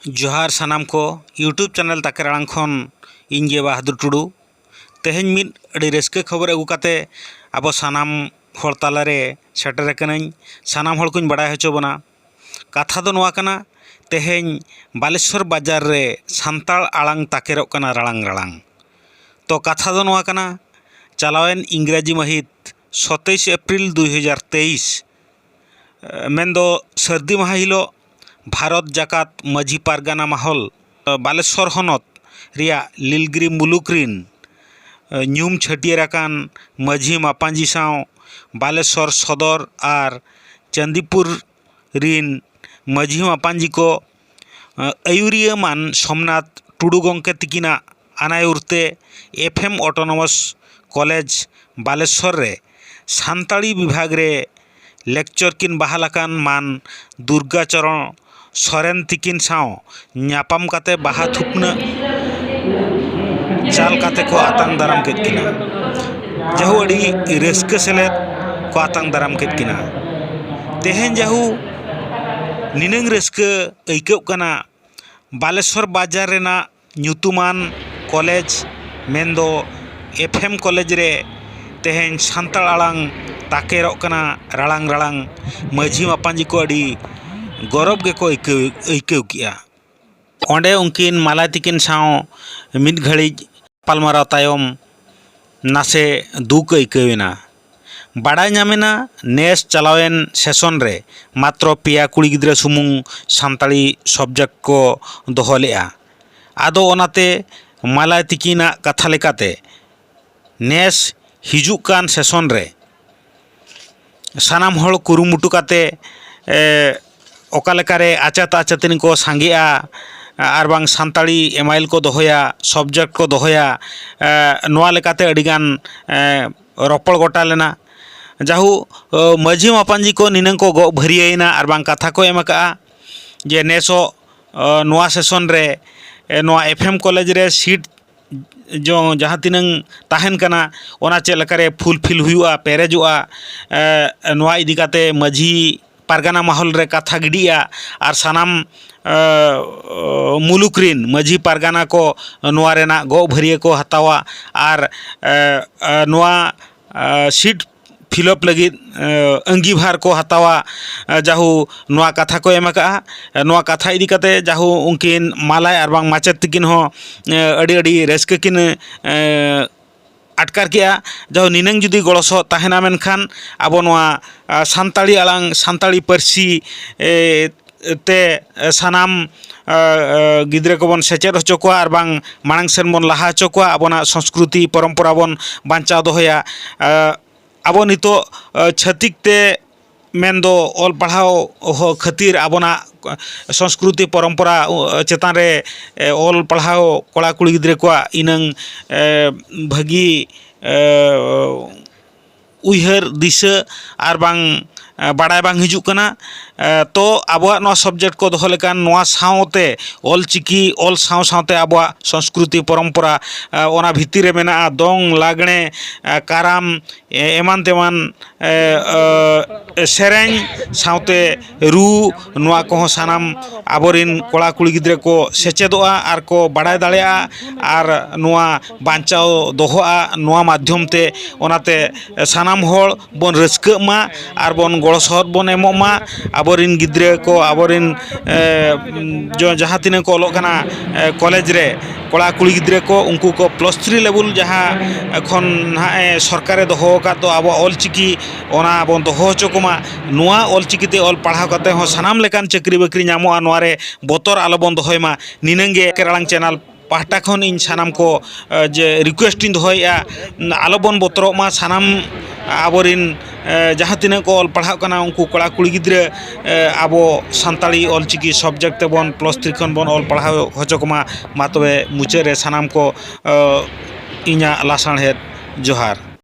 जोहार सानाम को YouTube channel ताके राड़ांग खन इंगे बहादुर टुडू तेहेñ मिद अड़ी रस्के खबर अगू काते अब सानाम हर तालारे सेटर कनाñ सानाम हर कुñ बड़ाय हचो बना कथा दो नोआ कना तेहेñ बालेश्वर बाजार रे सान्ताल आड़ांग ताकेरोग कना राड़ांग राड़ांग तो कथा दो नोआ कना चलावेन इंग्राजी महित 27 एप्रिल 2023 मेनदो सर्दी माह हिलो भारत जाकात माझी पारगाना महल बालेश्वर हनत रिया लीलगिरी मुलुक रिन न्यूम छटियराकान माझी मापांजी साव बालेश्वर सदर और चंदीपुर रिन माझी मापांजी को आयुरिया मान सोमनाथ टुडू गंके तिकिना अनायुरते एफएम ऑटोनोमस कॉलेज बालेश्वर रे सान्ताड़ी विभाग रे लेक्चर किन बहालाकान मान दुर्गाचरण सोरेन तिकिन साव न्यापाम काते बाहा थुपना चाल काते को आतांग दाराम केद किना जहु अड़ी रस्के सेलेद को आतांग दाराम केद किना तेहेñ जहु निनंग रस्के अइकव कना बालेश्वर बाजार रेना ᱧᱩᱛᱩᱢᱟᱱ कॉलेज मेनदो एफएम कॉलेज रे तेहेñ सान्ताल आड़ांग ताकेरोग कना राड़ांग राड़ांग माझी मापांजी को अड़ी गौरव गेको अइकव किया ओंडे उनकिन माला तिकिन साव मिद घड़ी पालमाराव तायम नासे दुख अइकवेना बाड़ाय नामेना नेस चलावेन सेशन रे मात्र पेया कुड़ी गिद्रा सुमुंग सान्ताड़ी सब्जेक्ट को दोहो लेआ आदो ओनाते माला तिकिना कथा लेकाते नेस हिजुग कान सेशन रे सानाम हड़ कुरुमुटु काते ओकालेकारे आचात आचातिन को सांगेआ आर बांग सान्ताड़ी एमाइल को दोहोया सब्जेक्ट को दोहोया नोआ लेकाते अडिगान रोपड़ गोटा लेना जाहु माझी मापांजी को निनंग को गो भरियना आर बांग कथा को एमका जे नेसो नोआ सेशन रे नोआ एफएम कॉलेज रे सीट जो जहाँ तिनंग ताहेन कना ओना चेक लेकारे फुलफिल हुआ पेरेजुआ नोआ इदी काते माझी पारगाना महल रे कथा गिडिया और सानाम मुलुक रिन माझी पारगाना को नोआ रेना गो भरिए को हतावा और नोआ सीट फिलअप लगी अंगीभार को हतावा जाहु नोआ कथा को एमका नोआ कथा इदी काते जाहु उनकिन मालाय और बांग माचेत तिकिन हो अड़ी अड़ी रस्के किन आटकार किया जाहु निनंग जुदी गड़सो ताहेना मेनखान आबो नोआ सान्ताड़ी आड़ांग सान्ताड़ी पारसी ते सानाम गिद्रे को बन सेचेद होचो कोआ और बांग मांग सेन बन लहा होचो कोआ आबोना संस्कृति परम्परा बन बांचाव दोहोया आबो नितो छतिक ते मेनदो ऑल पढ़ाओ खातिर आबोना संस्कृति परम्परा चेतान रे ऑल पढ़ाओ कोड़ा कुड़ी गिद्रे को इनंग भागी उयहर दिशा और बांग बाड़ाय बांग हिजुग कना तो आबोआ नोआ सब्जेक्ट को दोहो लेकान नोआ सावते ऑल चिकी ऑल साव सावते आबोआ संस्कृति परम्परा ओना भितर रे मेना दोंग लागणे काराम एमान तेमान सेरेñ सावते रू नोआ को सानाम आबोरिन कोड़ा कुड़ी गिद्रे को सेचेदोआ और को बाड़ाय दाड़ेया और नोआ बांचाव दोहोआ नोआ माध्यम ते ओनाते सानाम हड़ बन रस्का मा और बन गड़ो सहर बन एमोमा आबोरिन गिद्रे को आबोरिन जो जहाँ तीन को ऑलोग कना कॉलेज रे कोड़ा कुड़ी गिद्रे को उनको को +3 लेवल जहाँ खन हाँ सरकारे दोहो का तो आबो ऑल चिकी ओना बन दोहो होचो कोमा नोआ ऑल चिकीते ऑल पढ़ाव काते हो सानाम लेकान चाकरी बाकरी नामोआ नोआ रे बोतर आलो बन दोहोयमा निनंगे केरालांग चैनल पाहटा खन इन सानाम को जे रिक्वेस्ट इन दोहोया आलो बन बोतरो मा सानाम आबोरिन जहाँ तीन को ऑल पढ़ाव कना उनको कोड़ा कुड़ी गिद्रे आबो सान्ताड़ी ऑल चिकी सब्जेक्ट बन +3 खन बन ऑल पढ़ाव होचो कोमा मा तबे मुचे रे सानाम को इना लासाणहेद जोहार।